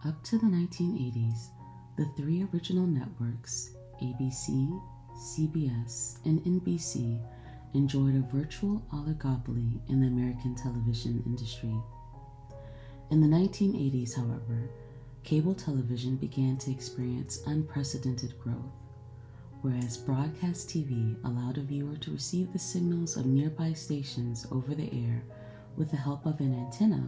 Up to the 1980s, the three original networks, ABC, CBS, and NBC, enjoyed a virtual oligopoly in the American television industry. In the 1980s, however, cable television began to experience unprecedented growth. Whereas broadcast TV allowed a viewer to receive the signals of nearby stations over the air with the help of an antenna,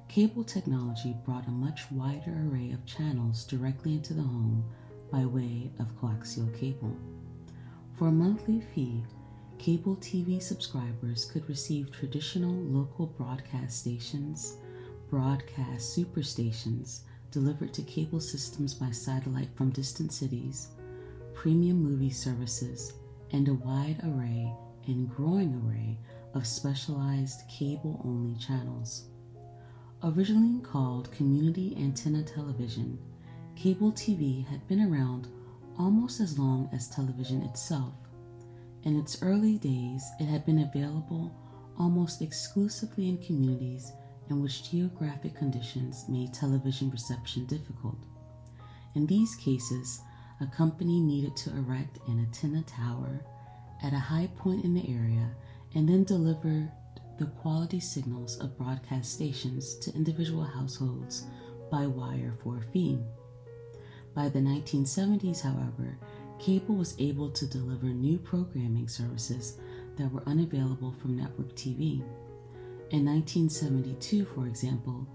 cable technology brought a much wider array of channels directly into the home by way of coaxial cable. For a monthly fee, cable TV subscribers could receive traditional local broadcast stations, broadcast superstations delivered to cable systems by satellite from distant cities, premium movie services, and a wide array and growing array of specialized cable-only channels. Originally called community antenna television, cable TV had been around almost as long as television itself. In its early days, it had been available almost exclusively in communities in which geographic conditions made television reception difficult. In these cases, a company needed to erect an antenna tower at a high point in the area and then deliver the quality signals of broadcast stations to individual households by wire for a fee. By the 1970s, however, cable was able to deliver new programming services that were unavailable from network TV. In 1972, for example,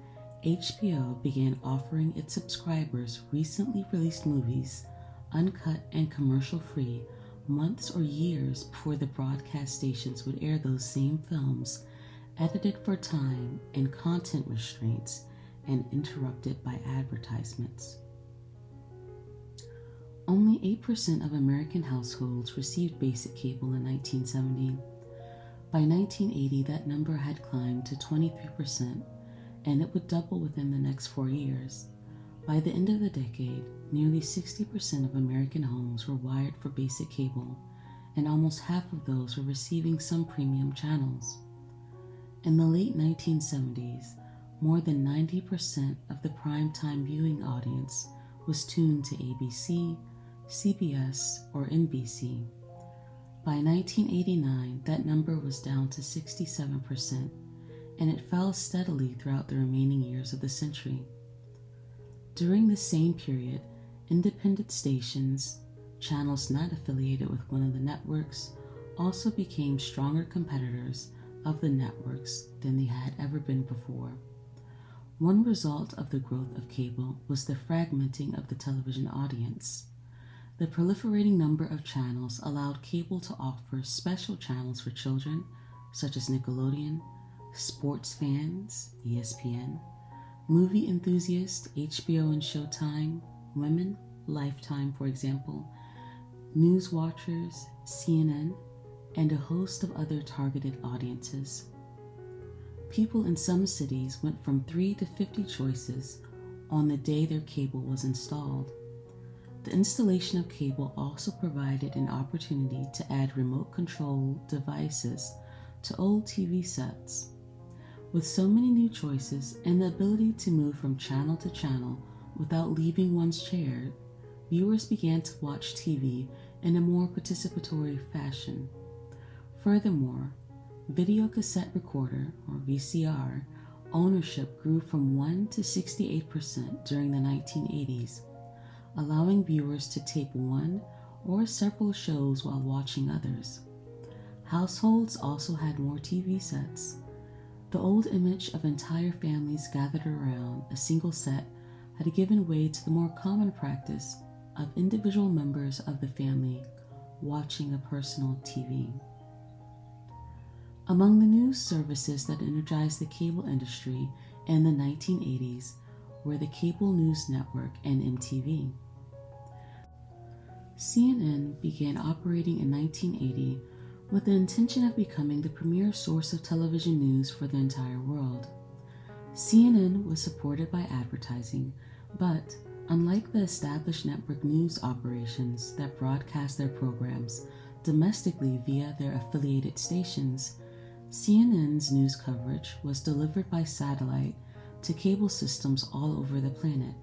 HBO began offering its subscribers recently released movies, uncut and commercial-free, months or years before the broadcast stations would air those same films, edited for time and content restraints and interrupted by advertisements. Only 8% of American households received basic cable in 1970. By 1980, that number had climbed to 23%, and it would double within the next 4 years. By the end of the decade, nearly 60% of American homes were wired for basic cable, and almost half of those were receiving some premium channels. In the late 1970s, more than 90% of the primetime viewing audience was tuned to ABC, CBS, or NBC. By 1989, that number was down to 67%, and it fell steadily throughout the remaining years of the century. During this same period, independent stations, channels not affiliated with one of the networks, also became stronger competitors of the networks than they had ever been before. One result of the growth of cable was the fragmenting of the television audience. The proliferating number of channels allowed cable to offer special channels for children, such as Nickelodeon, sports fans, ESPN, movie enthusiasts, HBO and Showtime, women, Lifetime, for example, news watchers, CNN, and a host of other targeted audiences. People in some cities went from 3 to 50 choices on the day their cable was installed. The installation of cable also provided an opportunity to add remote control devices to old TV sets. With so many new choices and the ability to move from channel to channel without leaving one's chair, viewers began to watch TV in a more participatory fashion. Furthermore, video cassette recorder, or VCR, ownership grew from 1 to 68% during the 1980s, allowing viewers to tape one or several shows while watching others. Households also had more TV sets. The old image of entire families gathered around a single set had given way to the more common practice of individual members of the family watching a personal TV. Among the news services that energized the cable industry in the 1980s were the Cable News Network and MTV. CNN began operating in 1980 with the intention of becoming the premier source of television news for the entire world. CNN was supported by advertising, but unlike the established network news operations that broadcast their programs domestically via their affiliated stations, CNN's news coverage was delivered by satellite to cable systems all over the planet.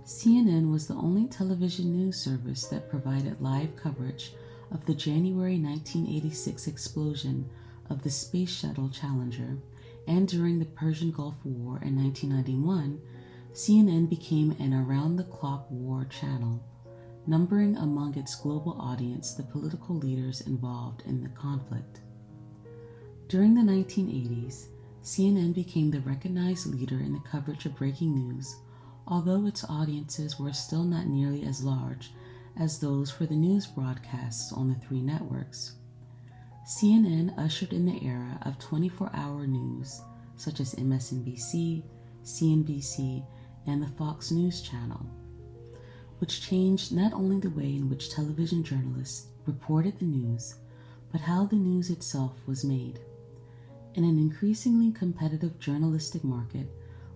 CNN was the only television news service that provided live coverage of the January 1986 explosion of the Space Shuttle Challenger, and during the Persian Gulf War in 1991, CNN became an around-the-clock war channel, numbering among its global audience the political leaders involved in the conflict. During the 1980s, CNN became the recognized leader in the coverage of breaking news, although its audiences were still not nearly as large as those for the news broadcasts on the three networks. CNN ushered in the era of 24-hour news, such as MSNBC, CNBC, and the Fox News Channel, which changed not only the way in which television journalists reported the news, but how the news itself was made. In an increasingly competitive journalistic market,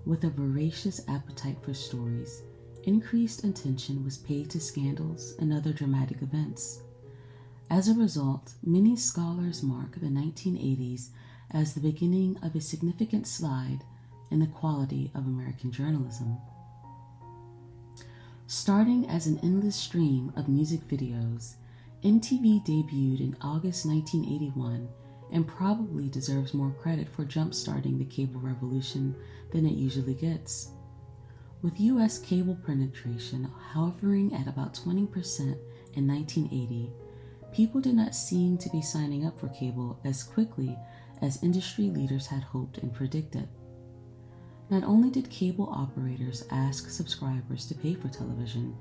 with a voracious appetite for stories, increased attention was paid to scandals and other dramatic events. As a result, many scholars mark the 1980s as the beginning of a significant slide in the quality of American journalism. Starting as an endless stream of music videos, MTV debuted in August 1981 and probably deserves more credit for jump-starting the cable revolution than it usually gets. With U.S. cable penetration hovering at about 20% in 1980, people did not seem to be signing up for cable as quickly as industry leaders had hoped and predicted. Not only did cable operators ask subscribers to pay for television,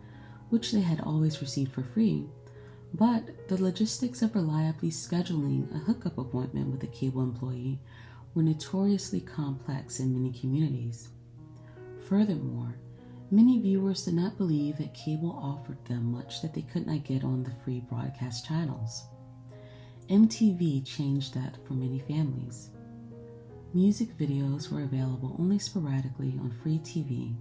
which they had always received for free, but the logistics of reliably scheduling a hookup appointment with a cable employee were notoriously complex in many communities. Furthermore, many viewers did not believe that cable offered them much that they could not get on the free broadcast channels. MTV changed that for many families. Music videos were available only sporadically on free TV,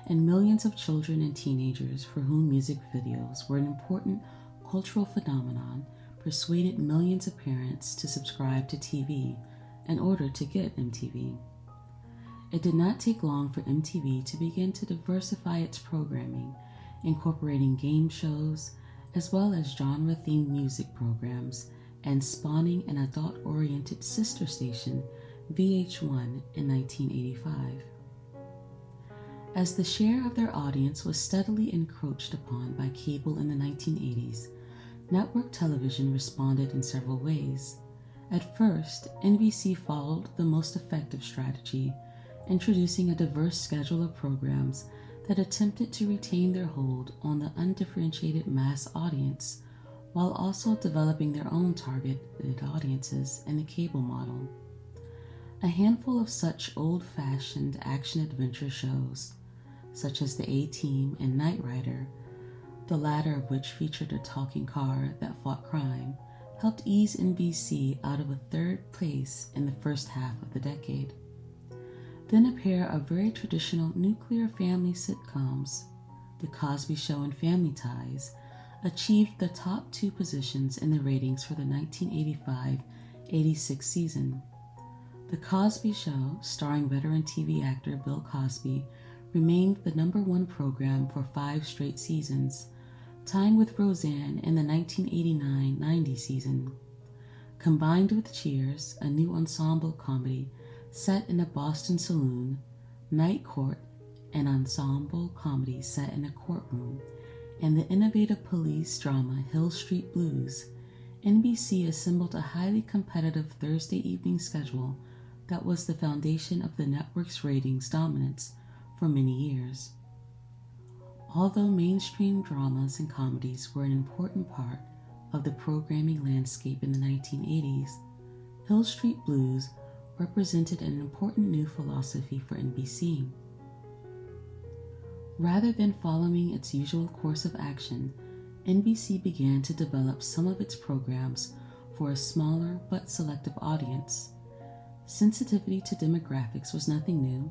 and millions of children and teenagers for whom music videos were an important cultural phenomenon persuaded millions of parents to subscribe to TV in order to get MTV. It did not take long for MTV to begin to diversify its programming, incorporating game shows as well as genre-themed music programs and spawning an adult-oriented sister station, VH1, in 1985. As the share of their audience was steadily encroached upon by cable in the 1980s, network television responded in several ways. At first, NBC followed the most effective strategy, introducing a diverse schedule of programs that attempted to retain their hold on the undifferentiated mass audience, while also developing their own targeted audiences in the cable model. A handful of such old-fashioned action-adventure shows, such as The A-Team and Knight Rider, the latter of which featured a talking car that fought crime, helped ease NBC out of a third place in the first half of the decade. Then a pair of very traditional nuclear family sitcoms, The Cosby Show and Family Ties, achieved the top 2 positions in the ratings for the 1985-86 season. The Cosby Show, starring veteran TV actor Bill Cosby, remained the number 1 program for 5 straight seasons, tying with Roseanne in the 1989-90 season. Combined with Cheers, a new ensemble comedy set in a Boston saloon, Night Court, an ensemble comedy set in a courtroom, and the innovative police drama Hill Street Blues, NBC assembled a highly competitive Thursday evening schedule that was the foundation of the network's ratings dominance for many years. Although mainstream dramas and comedies were an important part of the programming landscape in the 1980s, Hill Street Blues represented an important new philosophy for NBC. Rather than following its usual course of action, NBC began to develop some of its programs for a smaller but selective audience. Sensitivity to demographics was nothing new.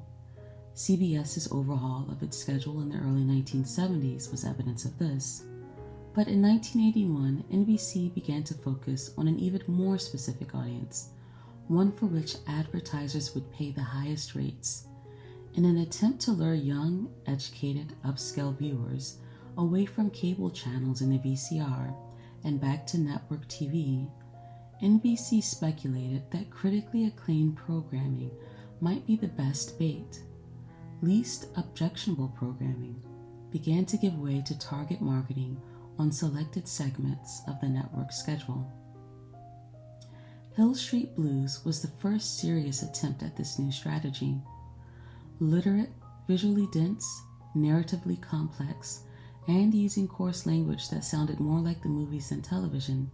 CBS's overhaul of its schedule in the early 1970s was evidence of this. But in 1981, NBC began to focus on an even more specific audience, one for which advertisers would pay the highest rates. In an attempt to lure young, educated, upscale viewers away from cable channels in the VCR and back to network TV, NBC speculated that critically acclaimed programming might be the best bait. Least objectionable programming began to give way to target marketing on selected segments of the network schedule. Hill Street Blues was the first serious attempt at this new strategy. Literate, visually dense, narratively complex, and using coarse language that sounded more like the movies than television,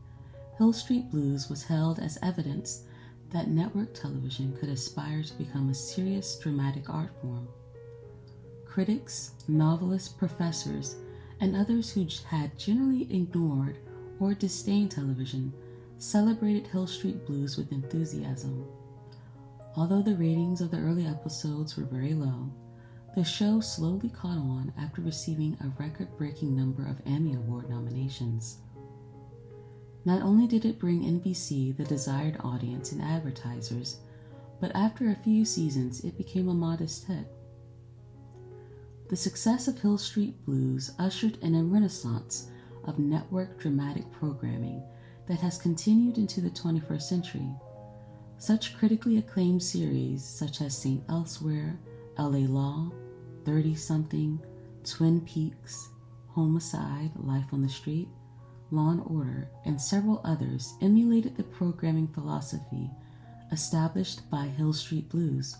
Hill Street Blues was held as evidence that network television could aspire to become a serious dramatic art form. Critics, novelists, professors, and others who had generally ignored or disdained television celebrated Hill Street Blues with enthusiasm. Although the ratings of the early episodes were very low, the show slowly caught on after receiving a record-breaking number of Emmy Award nominations. Not only did it bring NBC the desired audience and advertisers, but after a few seasons it became a modest hit. The success of Hill Street Blues ushered in a renaissance of network dramatic programming that has continued into the 21st century. Such critically acclaimed series such as St. Elsewhere, LA Law, 30-something, Twin Peaks, Homicide, Life on the Street, Law and Order, and several others emulated the programming philosophy established by Hill Street Blues.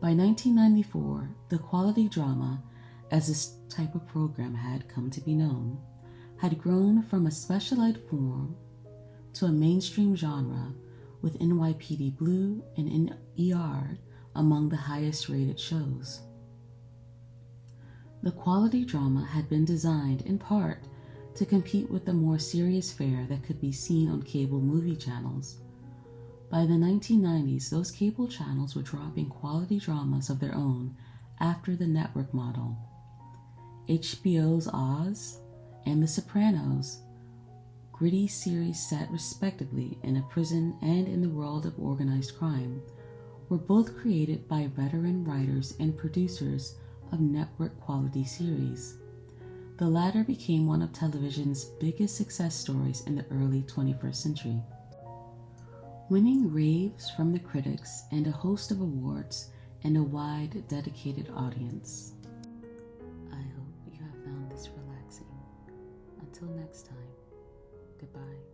By 1994, the quality drama, as this type of program had come to be known, had grown from a specialized form to a mainstream genre, with NYPD Blue and ER among the highest rated shows. The quality drama had been designed in part to compete with the more serious fare that could be seen on cable movie channels. By the 1990s, those cable channels were dropping quality dramas of their own after the network model. HBO's Oz and The Sopranos, gritty series set respectively in a prison and in the world of organized crime, were both created by veteran writers and producers of network quality series. The latter became one of television's biggest success stories in the early 21st century, winning raves from the critics and a host of awards and a wide, dedicated audience. I hope you have found this relaxing. Until next time, goodbye.